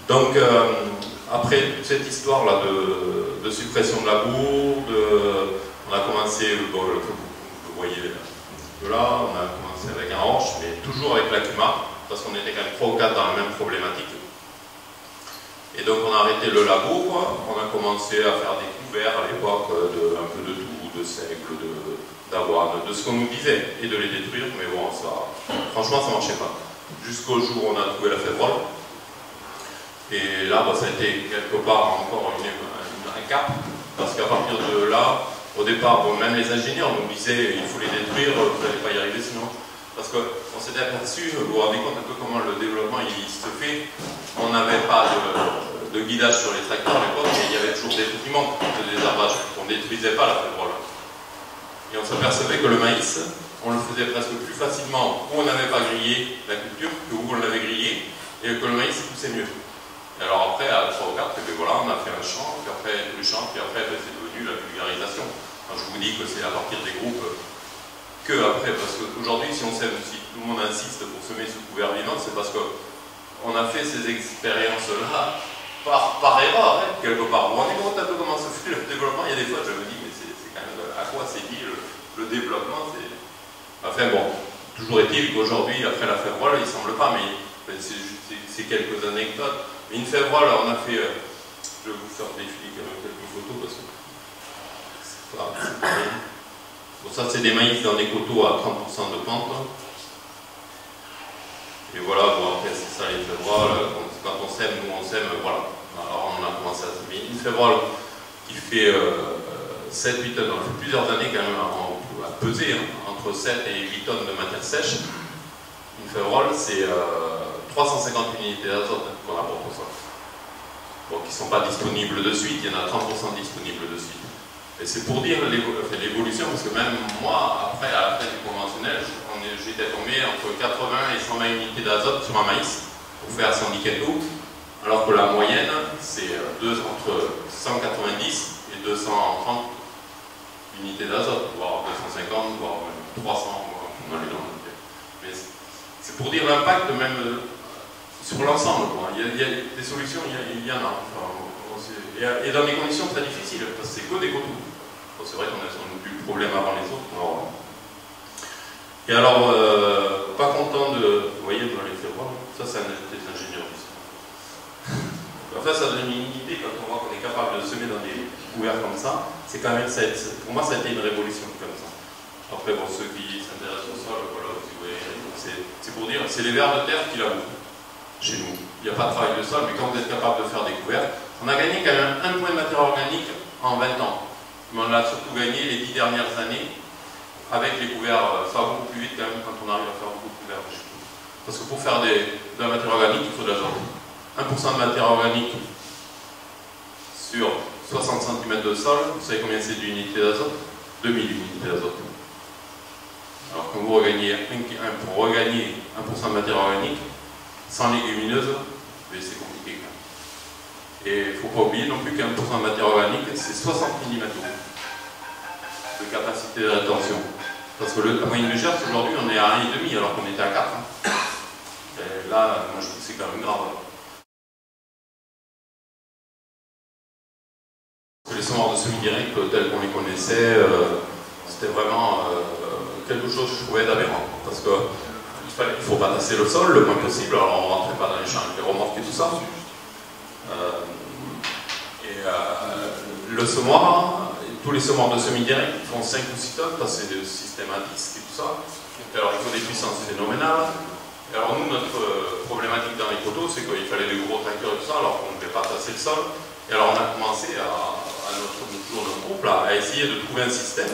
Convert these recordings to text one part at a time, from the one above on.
Donc, après toute cette histoire-là de suppression de la bourde, on a commencé, bon, vous voyez là, on a commencé avec un Horsch, mais toujours avec l'Akuma, parce qu'on était quand même 3 ou 4 dans la même problématique. Et donc on a arrêté le labour, on a commencé à faire des couverts à l'époque, un peu de tout, de seigle, d'avoine, de ce qu'on nous disait, et de les détruire, mais bon, ça, franchement ça marchait pas. Jusqu'au jour où on a trouvé la févrole. Et là, bah, ça a été quelque part encore un cap, parce qu'à partir de là, au départ, bon, même les ingénieurs nous disaient il faut les détruire, vous n'allez pas y arriver sinon. Parce qu'on s'était aperçu, vous vous rendez compte un peu comment le développement il se fait. On n'avait pas de guidage sur les tracteurs à l'époque, mais il y avait toujours des trucs qui manquent, de désherbage. On ne détruisait pas la févrole. Et on s'apercevait que le maïs, on le faisait presque plus facilement où on n'avait pas grillé la culture que où on l'avait grillé, et que le maïs poussait mieux. Et alors après, à 3 ou 4, et bien voilà, on a fait un champ, puis après tous les champs, puis après c'est devenu la vulgarisation. Enfin, je vous dis que c'est à partir des groupes que après, parce qu'aujourd'hui, si tout le monde insiste pour semer sous couvert vivant, c'est parce qu'on a fait ces expériences-là par erreur, hein, quelque part. Vous vous rendez compte un peu comment se fait le développement? Il y a des fois, je me dis, mais c'est quand même à quoi c'est dit le développement. Enfin bon, toujours est-il qu'aujourd'hui, après la févrole, il ne semble pas, mais c'est quelques anecdotes. Mais une févrole, on a fait, je vais vous faire défiler quelques photos parce que c'est pas bien. Bon, ça c'est des maïs dans des coteaux à 30% de pente. Et voilà, bon après c'est ça les févroles, quand on sème, nous on sème, voilà. Alors on a commencé à semer une févrole qui fait 7-8 tonnes, on fait plusieurs années quand même à peser, hein, entre 7 et 8 tonnes de matière sèche. Une févrole c'est 350 unités d'azote qu'on apporte au sol. Bon, qui ne sont pas disponibles de suite, il y en a 30% disponibles de suite. Et c'est pour dire l'évolution, parce que même moi, après, à la fin du conventionnel, j'étais tombé entre 80 et 120 unités d'azote sur un maïs pour faire 110 quintaux, alors que la moyenne, c'est entre 190 et 230 unités d'azote, voire 250, voire même 300, on a les normes. Mais c'est pour dire l'impact même sur l'ensemble. Il y a des solutions, il y en a. Enfin, et dans des conditions très difficiles, parce que c'est que des coteaux. Bon, c'est vrai qu'on a eu le problème avant les autres. Alors, et alors, pas content de. Vous voyez, dans les févroles, ça c'est des ingénieurs ici. Enfin, ça donne une idée quand on voit qu'on est capable de semer dans des couverts comme ça. C'est quand même, pour moi, ça a été une révolution comme ça. Après, pour ceux qui s'intéressent au sol, voilà, si vous voyez, c'est pour dire, c'est les vers de terre qui labourent chez nous. Il n'y a pas de travail de sol, mais quand vous êtes capable de faire des couverts, on a gagné quand même 1 point de matière organique en 20 ans. Mais on a surtout gagné les 10 dernières années avec les couverts. Ça va beaucoup plus vite quand même quand on arrive à faire beaucoup de couverts. Parce que pour faire de la matière organique, il faut de l'azote. 1% de matière organique sur 60 cm de sol, vous savez combien c'est d'unités d'azote? 2000 unités d'azote. Alors quand vous regagnez pour regagner 1% de matière organique, sans légumineuses, c'est compliqué quand même. Et il ne faut pas oublier non plus qu'1% de matière organique, c'est 60 mm de capacité de rétention. Parce que la moyenne du Gers, aujourd'hui, on est à 1,5 alors qu'on était à 4. Et là, moi je trouve que c'est quand même grave. Les semoirs de semi-direct, tels qu'on les connaissait, c'était vraiment quelque chose que je trouvais d'aberrant. Parce que il ne faut pas tasser le sol le moins possible, alors on ne rentrait pas dans les champs avec les remorques et tout ça. Le semoir, tous les semoirs de semi-direct font 5 ou 6 tonnes, parce que c'est des systèmes à disque et tout ça. Et alors il faut des puissances phénoménales. Et alors nous, notre problématique dans les coteaux, c'est qu'il fallait des gros tracteurs et tout ça, alors qu'on ne devait pas tasser le sol. Et alors on a commencé notre groupe là, à essayer de trouver un système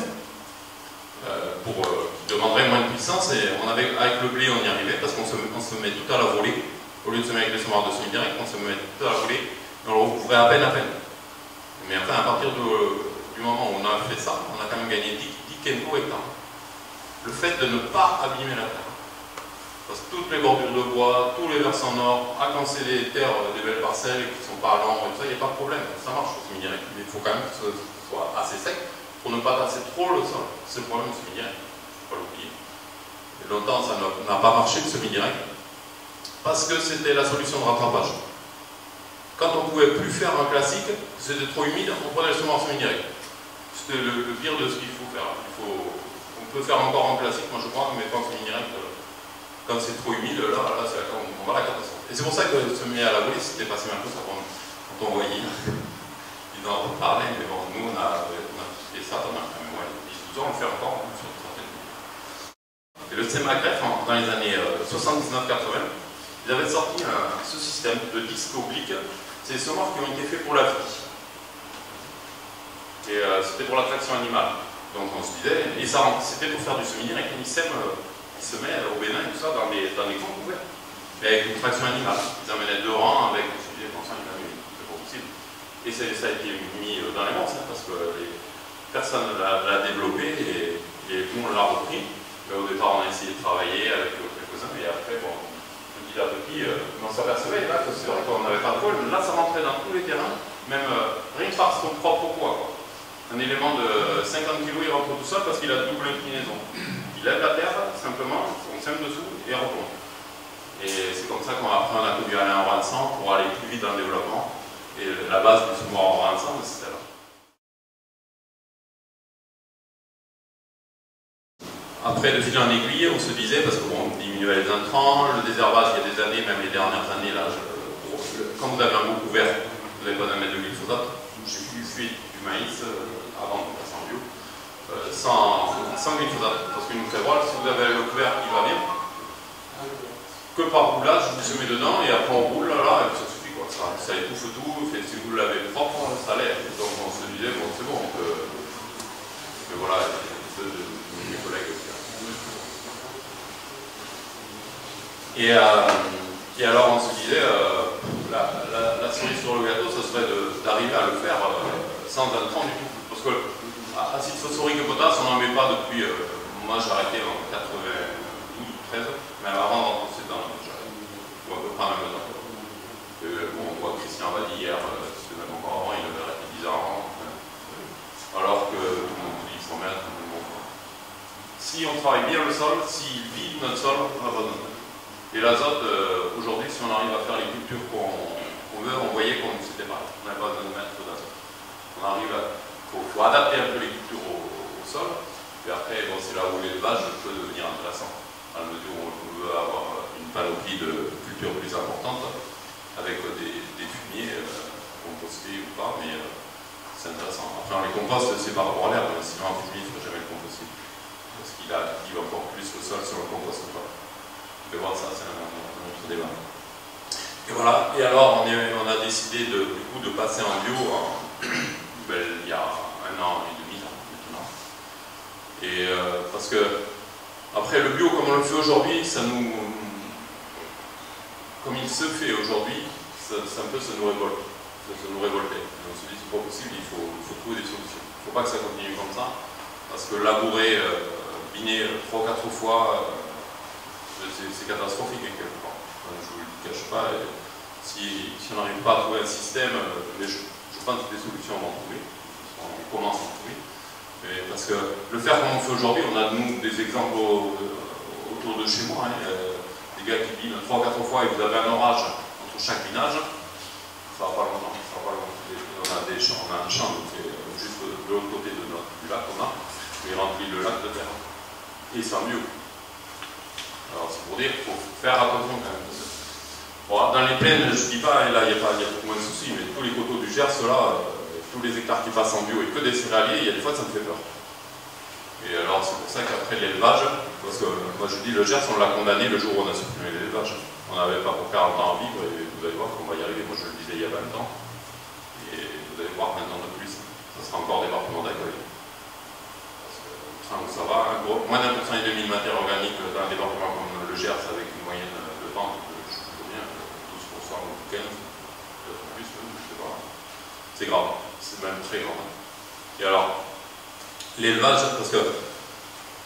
qui demanderait moins de puissance, et avec le blé on y arrivait parce qu'on se met tout à la volée. Au lieu de se mettre avec les semoirs de semi-direct, on se met tout à la volée et on le recouvrait à peine. Mais enfin, à partir du moment où on a fait ça, on a quand même gagné 10 quintaux hectares. Le fait de ne pas abîmer la terre. Parce que toutes les bordures de bois, tous les versants nord, à quand c'est des terres, des belles parcelles qui ne sont pas à l'ombre et tout ça, il n'y a pas de problème, ça marche au semi-direct. Mais il faut quand même que ce soit assez sec pour ne pas tasser trop le sol. C'est le problème du semi-direct, il ne faut pas l'oublier. Et longtemps, ça n'a pas marché le semi-direct, parce que c'était la solution de rattrapage. quand on ne pouvait plus faire un classique, c'était trop humide, on prenait le semence semi-direct. C'était le pire de ce qu'il faut faire. On peut faire encore un classique, moi je crois, mais pas en semi-direct. Quand c'est trop humide, là on va à la catastrophe. Et c'est pour ça que semer à la volée, c'était pas si mal que ça quand on voyait. Ils en reparlaient, mais bon, nous on a fait ça pendant 10-12 ans, on le fait encore sur certaines villes. Et le CMACREF, dans les années 79-80, ils avaient sorti ce système de disques obliques. C'est des semences qui ont été faits pour la vie. Et c'était pour la traction animale. Donc on se disait, et ça c'était pour faire du semi-direct, une ISEM qui se met au Bénin et tout ça dans les camps couverts. Mais avec une traction animale. Ils amenaient 2 rangs avec, on se disait, comme ça, c'est pas possible. Et ça a été mis dans les morses, parce que personne ne l'a développé et nous on l'a repris. Mais au départ on a essayé de travailler avec quelques-uns, et après, bon, petit à petit, on s'apercevait là que c'est vrai qu'on n'avait pas de vol. Là ça rentrait dans tous les terrains, même rien que par son propre poids, quoi. Un élément de 50 kg, il rentre tout seul parce qu'il a double inclinaison. Il lève la terre, simplement, on sème dessous et retombe. Et c'est comme ça qu'on a conduit Alain Vincent pour aller plus vite dans le développement. Et la base du semoir en Vincent, c'était là. Après, de fil en aiguille, on se disait, parce qu'on diminuait les intrants, le désherbage, il y a des années, même les dernières années, là, quand vous avez un beau couvert, vous n'avez pas d'un mètre de glyphosate. J'ai pu fuir du maïs avant de passer en bio, sans glyphosate. Parce qu'une févrole, si vous avez le couvert qui va bien, que par roulage, vous semez dedans et après on roule là, et ça suffit quoi. Ça étouffe tout, si vous le lavez propre, ça l'aide. Donc on se disait, bon c'est bon, on peut. Mais voilà, deux de mes collègues aussi. Et alors on se disait, la cerise sur le gâteau, ce serait d'arriver à le faire sans intrant du tout. Parce que acide phosphorique et potasse, on n'en met pas depuis. Moi j'ai arrêté en 92-13, mais avant d'entrer dans j'arrête. Ou à peu près en même temps. Bon, on voit que Christian va dire hier, c'était même encore avant, il avait arrêté 10 ans. Alors que tout le monde dit qu'il faut mettre. Bon. Si on travaille bien le sol, s'il vide notre sol, on va pas donner. Et l'azote, aujourd'hui, si on arrive à faire les cultures qu'on veut, on voyait qu'on c'était pareil. On n'avait pas besoin de mettre d'azote. On arrive à. Il faut adapter un peu les cultures au sol. Et après, bon, c'est là où l'élevage peut devenir intéressant. À la mesure où on veut avoir une panoplie de cultures plus importante, avec des fumiers, compostés ou pas, mais c'est intéressant. Après, on les composte, c'est par rapport à l'herbe, sinon un fumier, il ne faut jamais le composter. Parce qu'il active encore plus le sol si on le composte pas. Vous pouvez voir ça, c'est un autre débat. Et voilà, et alors on a décidé du coup de passer en bio il y a 1 an et demi maintenant. Et parce que après le bio comme on le fait aujourd'hui, comme il se fait aujourd'hui, ça peut se nous révolter. Et on se dit c'est pas possible, il faut trouver des solutions. Il ne faut pas que ça continue comme ça, parce que labourer, biner 3 ou 4 fois, c'est catastrophique quelque part. Je ne vous le cache pas. Et si on n'arrive pas à trouver un système, mais je pense que des solutions vont trouver. On commence à en trouver. Mais parce que le faire comme on fait aujourd'hui, on a nous des exemples autour de chez moi. Des gars qui binent 3 ou 4 fois et vous avez un orage entre chaque binage, ça va pas longtemps. On a un champ juste de l'autre côté du lac qu'on a, mais il remplit le lac de terre. Et c'est en bio. Alors c'est pour dire qu'il faut faire attention quand même. Bon, dans les plaines, je ne dis pas, et là il y a beaucoup moins de soucis, mais tous les coteaux du Gers, là, tous les hectares qui passent en bio et que des céréaliers, il y a des fois ça me fait peur. Et alors c'est pour ça qu'après l'élevage, parce que moi je dis le Gers, on l'a condamné le jour où on a supprimé l'élevage. On n'avait pas pour 40 ans à vivre et vous allez voir qu'on va y arriver. Moi je le disais il y a 20 ans, et vous allez voir 20 ans de plus, ça sera encore département d'accueil. Ça va, moins d'1% et demi de matière organique dans un département comme le Gers avec une moyenne de vente de, je sais pas bien, 12% ou 15%, peut-être plus, je sais pas. C'est grave, c'est même très grave. Et alors, l'élevage, parce que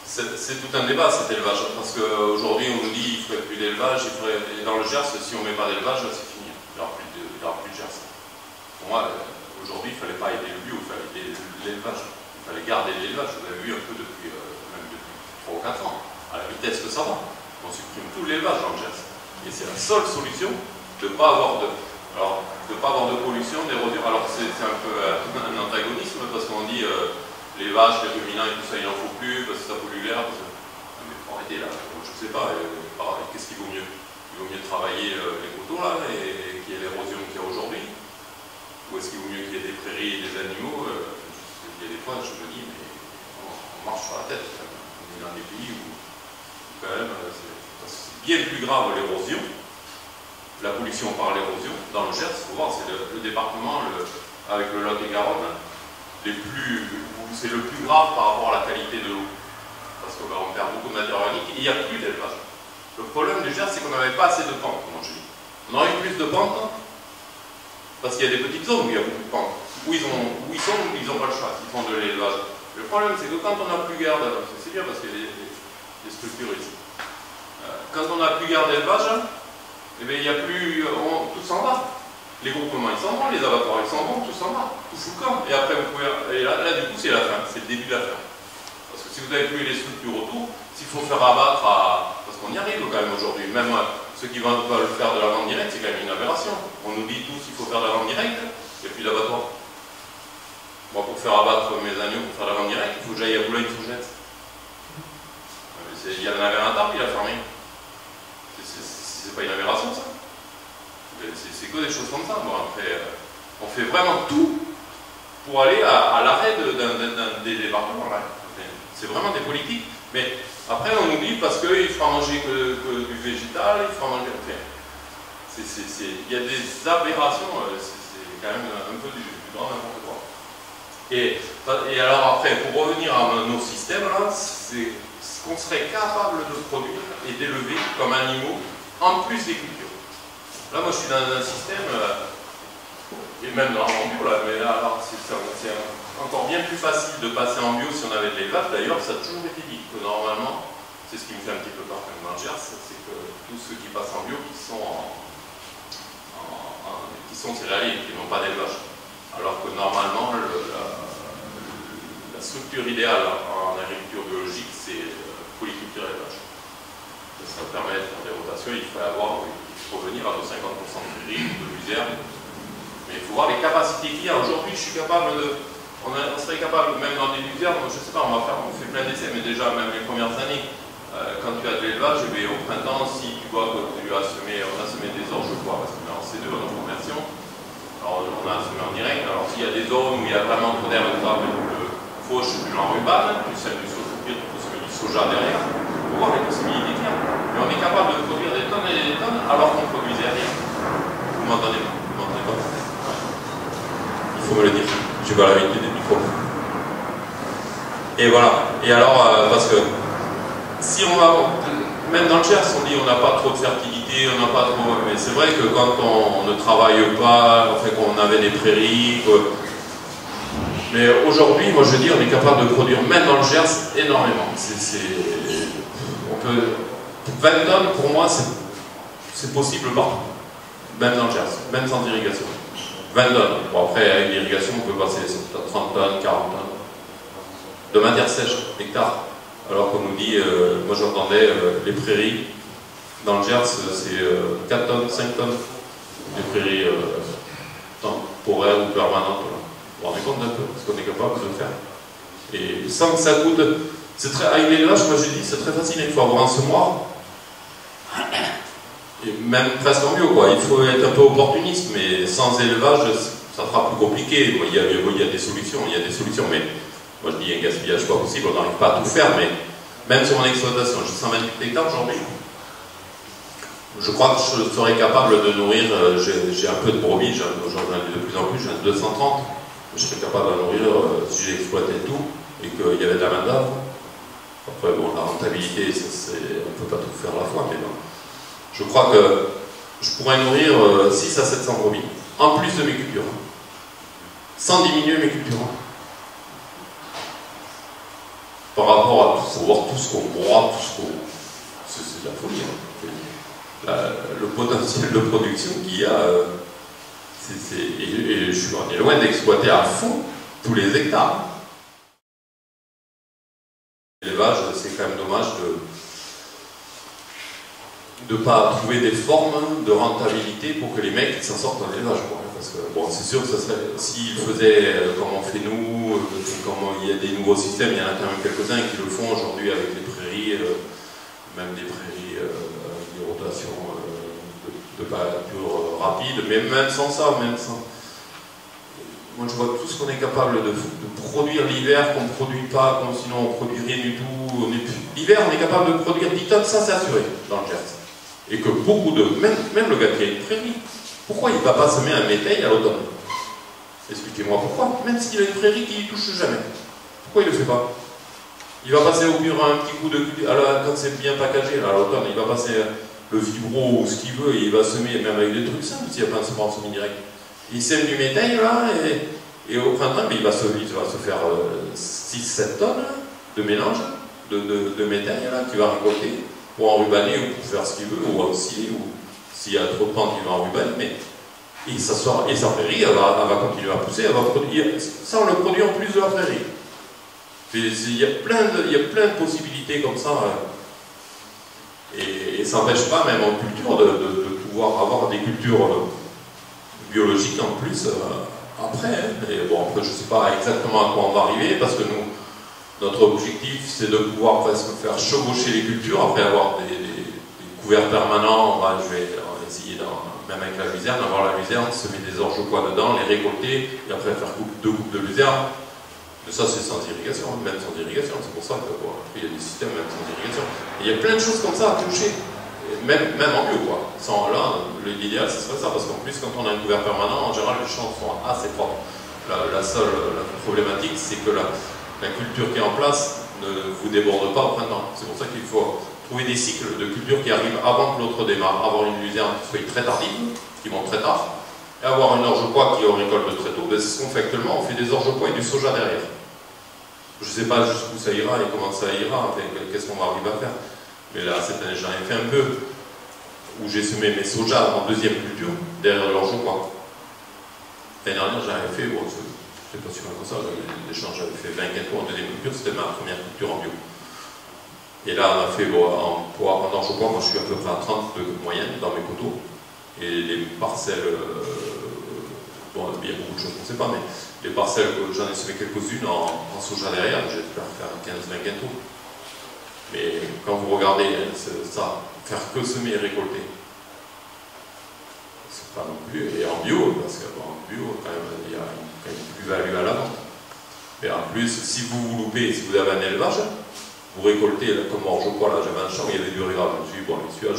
c'est tout un débat cet élevage, parce qu'aujourd'hui on nous dit qu'il ne faudrait plus d'élevage, et dans le Gers, si on ne met pas d'élevage, c'est fini, il n'y aura plus de Gers. Pour moi, aujourd'hui, il ne fallait pas aider le bio, il fallait aider l'élevage. Il fallait garder l'élevage, vous avez vu un peu depuis 3 ou 4 ans, à la vitesse que ça va. On supprime tout l'élevage dans le Gers. Et c'est la seule solution de ne pas avoir de. Alors, de ne pas avoir de pollution, d'érosion, alors c'est un peu un antagonisme parce qu'on dit les vaches, les ruminants et tout ça, il n'en faut plus parce que ça pollue l'air. Mais il faut arrêter là, je ne sais pas, qu'est-ce qu'il vaut mieux? Il vaut mieux travailler les coteaux là et qu'il y ait l'érosion qu'il y a aujourd'hui? Ou est-ce qu'il vaut mieux qu'il y ait des prairies et des animaux? Il y a des fois, je me dis, mais on marche sur la tête. On est dans des pays où, quand même, c'est bien plus grave l'érosion, la pollution par l'érosion. Dans le Gers, il faut voir, c'est le département avec le Lot-et-Garonne, c'est le plus grave par rapport à la qualité de l'eau. Parce qu'on perd beaucoup de matière organique et il n'y a plus d'élevage. Le problème du Gers, c'est qu'on n'avait pas assez de pentes, comme je dis. On aurait eu plus de pentes, parce qu'il y a des petites zones où il y a beaucoup de pentes. Où ils n'ont pas le choix, ils font de l'élevage. Le problème, c'est que quand on n'a plus garde, c'est bien parce qu'il y a des structures ici. Quand on n'a plus garde d'élevage, eh bien, il n'y a plus. Tout s'en va. Les groupements, ils s'en vont, les abattoirs, ils s'en vont, tout s'en va. Tout fout le camp. Et après, vous pouvez. Et là, du coup, c'est la fin, c'est le début de la fin. Parce que si vous n'avez plus les structures autour, s'il faut faire abattre parce qu'on y arrive quand même aujourd'hui, même ceux qui veulent faire de la vente directe, c'est quand même une aberration. On nous dit tous qu'il faut faire de la vente directe, il n'y a plus d'abattoir. Moi, pour faire abattre mes agneaux, pour faire de la vente directe, il faut que j'aille à Boulogne-Fougette. Il y en avait un table, il a fermé. C'est pas une aberration, ça? C'est que des choses comme ça. Bon, après, on fait vraiment tout pour aller à l'arrêt des départements. C'est vraiment des politiques. Mais après, on nous dit parce qu'il fera manger que du végétal, il fera manger. Enfin, il y a des aberrations, c'est quand même un peu du grand n'importe quoi. Et alors après, pour revenir à nos systèmes, là, c'est ce qu'on serait capable de produire et d'élever comme animaux, en plus des cultures. Là, moi, je suis dans un système, et même dans en bio, là, mais là, alors, c'est encore bien plus facile de passer en bio si on avait de l'élevage. D'ailleurs, ça a toujours été dit que normalement, c'est ce qui me fait un petit peu peur quand même dans le Gers, c'est que tous ceux qui passent en bio, qui sont céréaliers, qui n'ont pas d'élevage. Alors que normalement, la structure idéale en agriculture biologique, c'est polyculture et élevage. Ça permet de faire des rotations, il faut venir à nos 50% de prairies, de luzerne. Mais il faut voir les capacités qu'il y a. Aujourd'hui, je suis capable on serait capable, même dans des luzernes, je ne sais pas, on fait plein d'essais, mais déjà, même les premières années, quand tu as de l'élevage, au printemps, si tu vois que tu as semé, on a semé des orges, je crois, parce qu'on est en C2 en conversion. Alors, on a semé en direct. Alors, s'il y a des zones où il y a vraiment trop d'air, fauche, tu l'enrubane, tu sèmes du soja derrière, il faut voir les possibilités qu'il y a. Mais on est capable de produire des tonnes et des tonnes alors qu'on ne produisait rien. Vous m'entendez pas? Vous m'entendez pas? Il faut me le dire. J'ai pas l'habitude des micros. Et voilà. Et alors, parce que si on va. Même dans le Gers, on dit on n'a pas trop de fertilité, on n'a pas trop. Mais c'est vrai que quand on ne travaille pas, en fait, qu'on avait des prairies. Mais aujourd'hui, moi je dis, on est capable de produire, même dans le Gers, énormément. On peut, 20 tonnes, pour moi, c'est possible partout. Même dans le Gers, même sans irrigation. 20 tonnes. Bon, après, avec l'irrigation, on peut passer 30 tonnes, 40 tonnes. De matière sèche, hectare. Alors qu'on nous dit, moi j'entendais les prairies, dans le Gers, c'est 4 tonnes, 5 tonnes. Les prairies temporaires ou permanentes. Vous vous rendez compte d'un peu ce qu'on est capable de faire. Et sans que ça coûte. Avec l'élevage, moi je dis, c'est très facile, il faut avoir un semoir. Et même presque en bio, quoi. Il faut être un peu opportuniste, mais sans élevage, ça sera plus compliqué. Il y a des solutions, mais moi je dis, un gaspillage pas possible, on n'arrive pas à tout faire, mais même sur mon exploitation, j'ai 128 hectares aujourd'hui. Je crois que je serais capable de nourrir, j'ai un peu de brebis, j'en ai de plus en plus, j'en ai 230. Je serais capable de nourrir si j'exploitais tout et qu'il y avait de la main-d'œuvre. Après, bon, la rentabilité, on ne peut pas tout faire à la fois, mais bon. Je crois que je pourrais nourrir 600 à 700 brebis, en plus de mes cultures, sans diminuer mes cultures. Par rapport à tout, il faut voir tout ce qu'on broie, tout ce qu'on. C'est de la folie. Hein. Le potentiel de production qu'il y a. On est loin d'exploiter à fond tous les hectares. L'élevage, c'est quand même dommage de ne pas trouver des formes de rentabilité pour que les mecs s'en sortent dans l'élevage. Parce que bon, c'est sûr que ça serait, s'ils faisaient comme on fait nous, comme il y a des nouveaux systèmes, il y en a quand même quelques-uns qui le font aujourd'hui avec les prairies, même des prairies de rotation de pâture rapide, mais même sans ça, même sans... Moi je vois tout ce qu'on est capable de produire l'hiver, qu'on ne produit pas, comme sinon on ne produit rien du tout. L'hiver on est capable de produire 10 tonnes, ça c'est assuré dans le Gers. Et que beaucoup de... Même le gars qui a une prairie, pourquoi il ne va pas semer un métail à l'automne? Expliquez-moi pourquoi. Même s'il a une prairie qui ne touche jamais. Pourquoi il ne le fait pas? Il va passer au mur un petit coup de... Alors, quand c'est bien packagé, à l'automne, il va passer le vibro ou ce qu'il veut, et il va semer même avec des trucs simples, s'il n'y a pas un semence semi-direct. Il sème du métail, là, et au printemps, il va se faire 6-7 tonnes de mélange de métail, là, qu'il va récolter, pour enrubaner, ou pour faire ce qu'il veut, ou aussi, ou s'il y a trop de pentes, il va enrubaner, mais... Et sa prairie, elle va continuer à pousser, elle va produire... Ça, on le produit en plus de la prairie. Il y a plein de possibilités comme ça, et ça n'empêche pas, même en culture, de pouvoir avoir des cultures biologiques en plus après. Et bon, après, je ne sais pas exactement à quoi on va arriver, parce que nous, notre objectif, c'est de pouvoir presque faire chevaucher les cultures, après avoir des couverts permanents. Je vais essayer, même avec la luzerne, avoir la luzerne, semer des orgepois dedans, les récolter, et après faire deux coupes de luzerne. Mais ça, c'est sans irrigation, même sans irrigation. C'est pour ça que, bon, il y a des systèmes même sans irrigation. Et il y a plein de choses comme ça à toucher, même en bio, quoi. Là, l'idéal, ce serait ça, parce qu'en plus, quand on a un couvert permanent, en général, les champs sont assez propres. La problématique, c'est que la culture qui est en place ne vous déborde pas au printemps. C'est pour ça qu'il faut trouver des cycles de culture qui arrivent avant que l'autre démarre, avoir une luzerne qui soit très tardive, qui monte très tard, et avoir un orgepois qui récolte très tôt. C'est ce qu'on fait actuellement, on fait des orgepois et du soja derrière. Je ne sais pas jusqu'où ça ira et comment ça ira, qu'est-ce qu'on va arriver à faire. Mais là, cette année, j'en ai fait un peu, où j'ai semé mes sojas en deuxième culture, derrière l'orgepois. L'année dernière, j'avais fait, bon, c'est pas si mal que ça, l'échange, j'avais fait 20 quintaux en deuxième culture, c'était ma première culture en bio. Et là, on a fait, bon, en orgepois, moi je suis à peu près à 30 de moyenne dans mes coteaux. Et les parcelles, bon, il y a beaucoup de choses qu'on ne sait pas, mais les parcelles, j'en ai semé quelques-unes en soja derrière, j'espère faire 15-20 quintaux. Mais quand vous regardez ça, faire que semer et récolter, c'est pas non plus, et en bio, parce qu'en bio, quand même, il y a une plus-value à la vente. Mais en plus, si vous vous loupez, si vous avez un élevage, vous récoltez, comme orgepois, là j'avais un champ, il y avait du rivage, je me suis dit, bon, celui-là,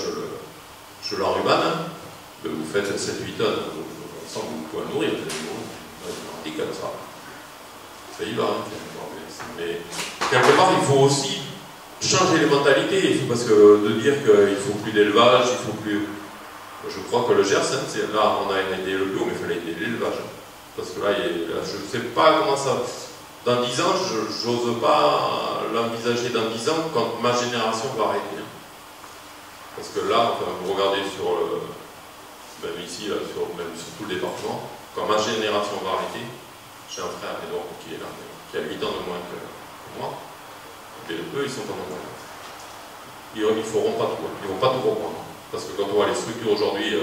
je l'enrubane, vous faites 7-8 tonnes, sans que vous pouvez nourrir, c'est comme ça. Ça y va, hein. Mais quelque part, il faut aussi changer les mentalités, parce que de dire qu'il ne faut plus d'élevage, il faut plus... Je crois que le Gers, hein, là on a aidé le bio, mais il fallait aider l'élevage. Parce que là, je ne sais pas comment ça... Dans 10 ans, je n'ose pas l'envisager dans 10 ans quand ma génération va arrêter. Parce que là, enfin, vous regardez sur même ici, là, même sur tout le département, quand ma génération va arrêter, j'ai un frère, Edouard, qui est là, qui a 8 ans de moins que moi, et eux, ils sont pas nombreux. Ils ne feront pas tout, ils ne vont pas tout reprendre. Parce que quand on voit les structures aujourd'hui,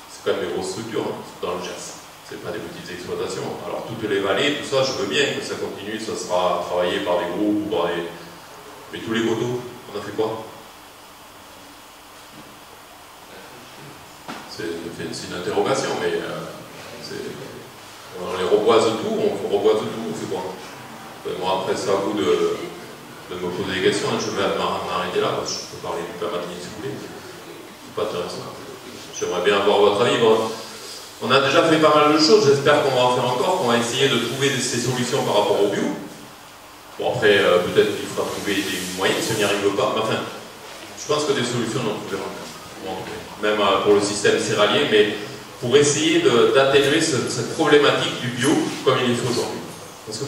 c'est quand même des grosses structures hein, dans le Gers. Ce pas des petites exploitations. Alors toutes les vallées, tout ça, je veux bien que ça continue, ça sera travaillé par des groupes ou par des... Mais tous les coteaux, on a fait quoi? C'est une interrogation, mais on les reboise tout, on fait quoi? Bon, après, c'est à vous de me poser des questions, je vais m'arrêter là, parce que je peux parler du permaténisme si vous voulez. C'est pas intéressant. J'aimerais bien avoir votre avis. Bon, on a déjà fait pas mal de choses, j'espère qu'on va en faire encore, qu'on va essayer de trouver ces solutions par rapport au bio. Bon, après, peut-être qu'il faudra trouver des moyens si on n'y arrive pas. Mais enfin, je pense que des solutions, on en trouvera encore. Même pour le système céréalier, mais pour essayer d'atténuer cette problématique du bio comme il est fait aujourd'hui. Parce que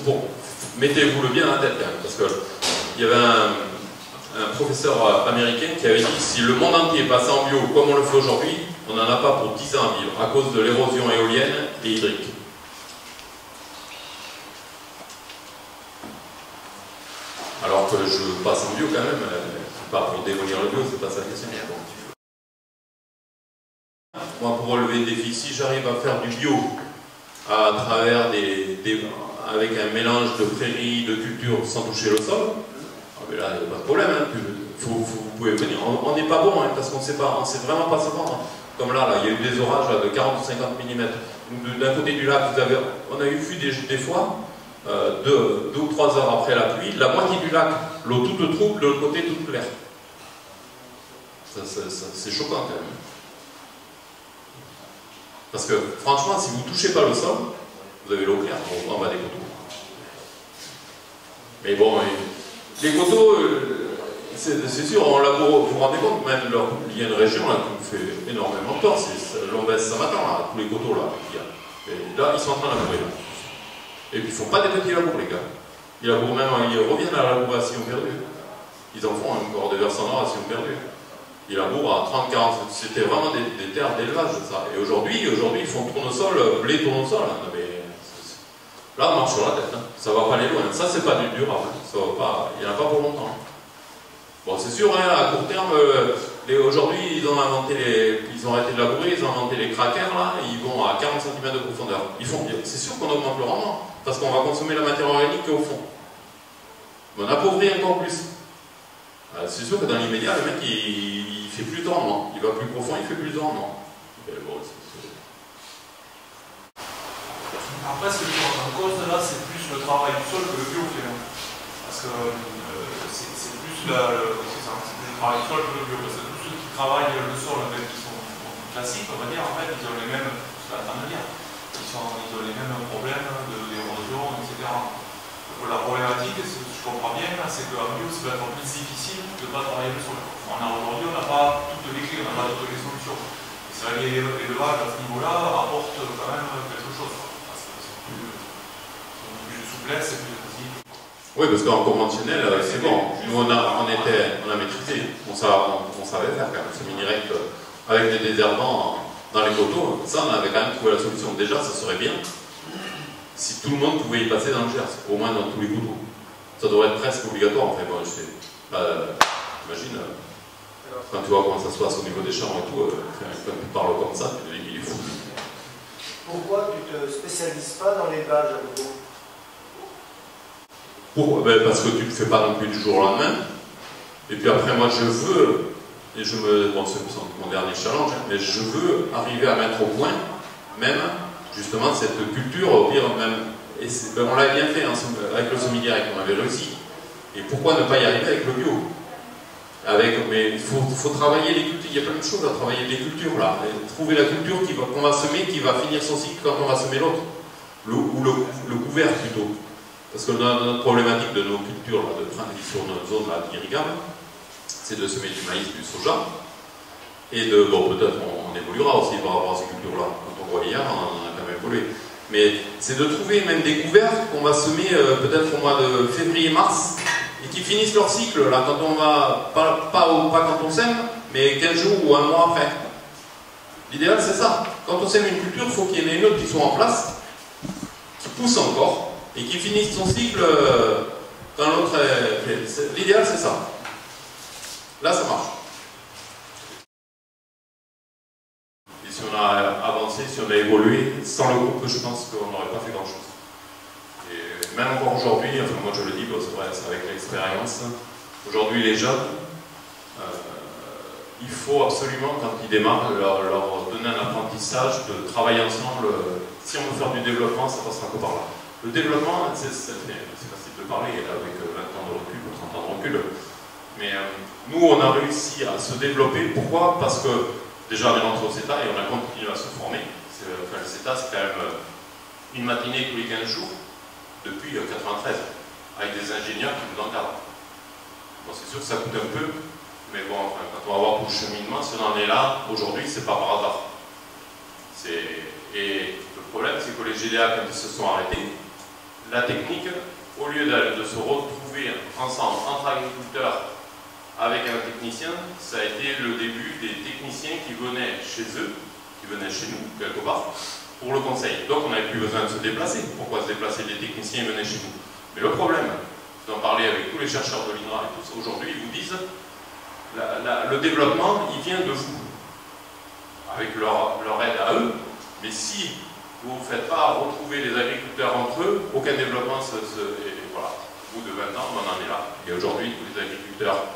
mettez-vous le bien à la tête quand même, parce qu'il y avait un professeur américain qui avait dit si le monde entier passait en bio comme on le fait aujourd'hui, on n'en a pas pour 10 ans à vivre, à cause de l'érosion éolienne et hydrique. Alors que je passe en bio quand même, pas pour démolir le bio, c'est pas ça la question. Moi, pour relever le défi, si j'arrive à faire du bio à travers avec un mélange de prairies, de cultures sans toucher le sol, mais là, il n'y a pas de problème, hein. Vous pouvez venir. On n'est pas bon, hein, parce qu'on ne sait vraiment pas se vendre. Comme là, il y a eu des orages là, de 40 ou 50 mm. D'un côté du lac, on a eu des fois, 2 ou 3 heures après la pluie, la moitié du lac, l'eau toute trouble, de l'autre côté toute claire. C'est choquant quand même. Parce que franchement, si vous ne touchez pas le sol, vous avez l'eau claire en bas des coteaux. Mais bon, les coteaux, c'est sûr, on laboure, vous vous rendez compte, même il y a une région là, qui me fait énormément peur, c'est l'Ombès-Samatan, là, tous les coteaux là qu'il y a. Et là, ils sont en train de labourer. Là. Et puis ils ne font pas des petits labours, les gars. Ils labourent même, ils reviennent à la labour à sillon perdu. Ils en font encore des versants nord à sillon perdu. Ils labourent à 30-40, c'était vraiment des terres d'élevage, ça. Et aujourd'hui, ils font tournesol, blé tournesol. Hein, mais là, on marche sur la tête, hein. Ça va pas aller loin. Ça, c'est pas du durable. Ça va pas, il n'y en a pas pour longtemps. Bon, c'est sûr, hein, à court terme, aujourd'hui, ils ont arrêté de labourer, ils ont inventé les crackers, là, et ils vont à 40 cm de profondeur. C'est sûr qu'on augmente le rendement, parce qu'on va consommer la matière organique au fond. Mais on appauvrit encore plus. C'est sûr que dans l'immédiat, le mec, il fait plus de rendement. Il va plus profond, il fait plus de rendement. Bon, après, ce que tu vois en cause, là, c'est plus le travail du sol que le bio, finalement. Parce que c'est plus le travail du sol que le bio. Parce que tous ceux qui travaillent le sol, en fait, qui sont classiques, on va dire, en fait, ils ont les mêmes, c'est la manière, ils ont les mêmes problèmes d'érosion, etc. La problématique, je comprends bien, c'est qu'en bio, ça va être plus difficile de ne pas travailler le sol. Aujourd'hui, on n'a pas toutes les clés, on n'a pas toutes les solutions. C'est vrai que l'élevage à ce niveau-là apporte quand même quelque chose. Parce que c'est plus de souplesse, c'est plus de physique. Oui, parce qu'en conventionnel, c'est bon. Nous, on a maîtrisé. On savait faire quand même ce mini-rect avec des désherbants dans les coteaux. Ça, on avait quand même trouvé la solution. Déjà, ça serait bien si tout le monde pouvait y passer dans le Gers, au moins dans tous les coteaux. Ça devrait être presque obligatoire, en fait. Bon, imagine, quand tu vois comment ça se passe au niveau des champs et tout, quand tu parles comme ça, tu te dis qu'il est fou. Pourquoi tu ne te spécialises pas dans l'élevage à nouveau? Pourquoi? Parce que tu ne le fais pas non plus du jour au lendemain. Et puis après, moi, je veux, et bon, c'est mon dernier challenge, mais je veux arriver à mettre au point, même, justement, cette culture, au pire, même, et on l'avait bien fait, hein, avec le semi-direct, on avait réussi. Et pourquoi ne pas y arriver avec le bio? Mais il faut travailler les cultures, il y a plein de choses à travailler, les cultures, là. Et trouver la culture qu'on va semer, qui va finir son cycle quand on va semer l'autre. Ou le couvert, plutôt. Parce que notre problématique de nos cultures là, de transition dans notre zone irrigable, c'est de semer du maïs, du soja, et bon, peut-être on évoluera aussi par rapport à ces cultures-là. Quand on voit hier, on a quand même évolué. Mais c'est de trouver même des couverts qu'on va semer peut-être au mois de février-mars, et qui finissent leur cycle, là, quand on va, pas quand on sème, mais 15 jours ou un mois après. L'idéal, c'est ça. Quand on sème une culture, il faut qu'il y ait une autre qui soit en place, qui pousse encore, et qui finisse son cycle quand l'autre est... L'idéal, c'est ça. Là, ça marche. Et si on a avancé, si on a évolué, sans le groupe, je pense qu'on n'aurait pas fait grand-chose. Et même encore aujourd'hui, enfin moi je le dis, bon, c'est vrai, c'est avec l'expérience, aujourd'hui les jeunes, il faut absolument, quand ils démarrent, leur donner un apprentissage de travailler ensemble. Si on veut faire du développement, ça passera que par là. Le développement, c'est facile de parler avec 20 ans de recul ou 30 ans de recul, mais nous on a réussi à se développer. Pourquoi? Parce que déjà on est rentré au CETA et on a continué à se former. Enfin, le CETA c'est quand même une matinée tous les 15 jours depuis 93, avec des ingénieurs qui nous encadrent. Bon, c'est sûr que ça coûte un peu, mais bon, enfin, quand on va voir tout le cheminement, si on en est là, aujourd'hui, c'est pas par hasard. Et le problème, c'est que les GDA, quand ils se sont arrêtés, la technique, au lieu de se retrouver ensemble, entre agriculteurs, avec un technicien, ça a été le début des techniciens qui venaient chez eux, qui venaient chez nous, quelque part, pour le conseil. Donc on n'avait plus besoin de se déplacer. Pourquoi se déplacer? Les techniciens venaient chez nous. Mais le problème, vous en parlez avec tous les chercheurs de l'INRA et tout ça, aujourd'hui, ils vous disent le développement, il vient de vous. avec leur aide à eux. Mais si vous ne faites pas retrouver les agriculteurs entre eux, aucun développement et voilà. Au bout de 20 ans, on en est là. Et aujourd'hui, tous les agriculteurs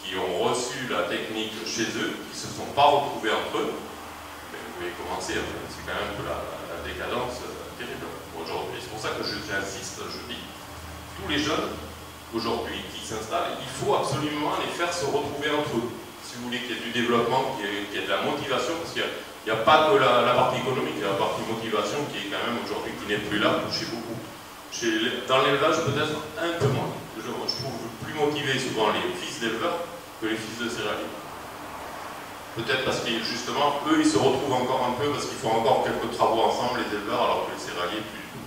qui ont reçu la technique chez eux, qui ne se sont pas retrouvés entre eux, ben, vous pouvez commencer. C'est quand même la décadence terrible aujourd'hui. C'est pour ça que j'insiste, je dis, tous les jeunes aujourd'hui qui s'installent, il faut absolument les faire se retrouver entre eux. Si vous voulez qu'il y ait du développement, qu'il y ait de la motivation, parce qu'il n'y a pas que la partie économique, il y a la partie motivation qui est quand même aujourd'hui, qui n'est plus là chez beaucoup. Dans l'élevage, peut-être un peu moins. Je trouve plus motivés souvent les fils d'éleveurs que les fils de céréaliers. Peut-être parce que justement, eux, ils se retrouvent encore un peu, parce qu'ils font encore quelques travaux ensemble, les éleveurs, alors que les céréaliers, plus du tout.